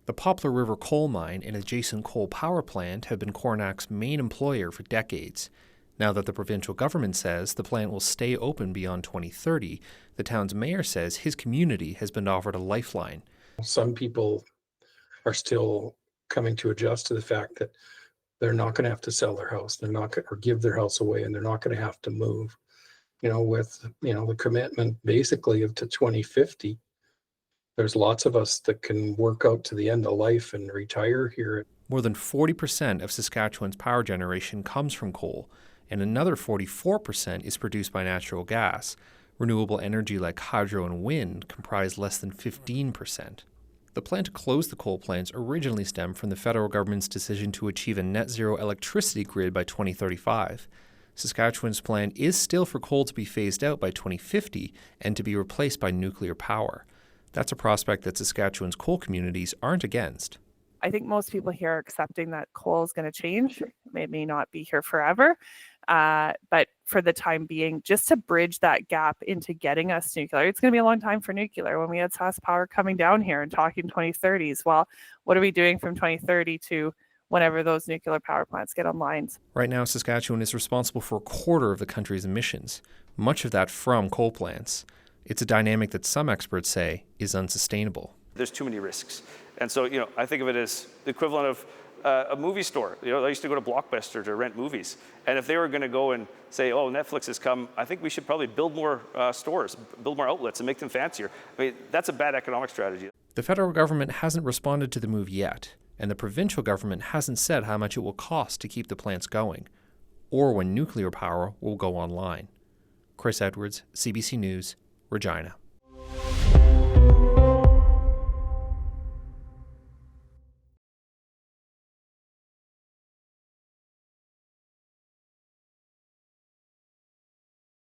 The Poplar River coal mine and adjacent coal power plant have been Coronach's main employer for decades. Now that the provincial government says the plant will stay open beyond 2030, the town's mayor says his community has been offered a lifeline. Some people are still coming to adjust to the fact that they're not going to have to sell their house. They're not going or give their house away, and they're not going to have to move. With the commitment basically to 2050, there's lots of us that can work out to the end of life and retire here. More than 40% of Saskatchewan's power generation comes from coal, and another 44% is produced by natural gas. Renewable energy like hydro and wind comprise less than 15%. The plan to close the coal plants originally stemmed from the federal government's decision to achieve a net zero electricity grid by 2035. Saskatchewan's plan is still for coal to be phased out by 2050 and to be replaced by nuclear power. That's a prospect that Saskatchewan's coal communities aren't against. I think most people here are accepting that coal is going to change. It may not be here forever, but for the time being, just to bridge that gap into getting us nuclear, it's going to be a long time for nuclear. When we had Sask Power coming down here and talking 2030s, well, what are we doing from 2030 to whenever those nuclear power plants get online? Right now, Saskatchewan is responsible for a quarter of the country's emissions, much of that from coal plants. It's a dynamic that some experts say is unsustainable. There's too many risks. And so, I think of it as the equivalent of a movie store. I used to go to Blockbuster to rent movies. And if they were going to go and say, oh, Netflix has come, I think we should probably build more stores, build more outlets and make them fancier. I mean, that's a bad economic strategy. The federal government hasn't responded to the move yet, and the provincial government hasn't said how much it will cost to keep the plants going, or when nuclear power will go online. Chris Edwards, CBC News, Regina.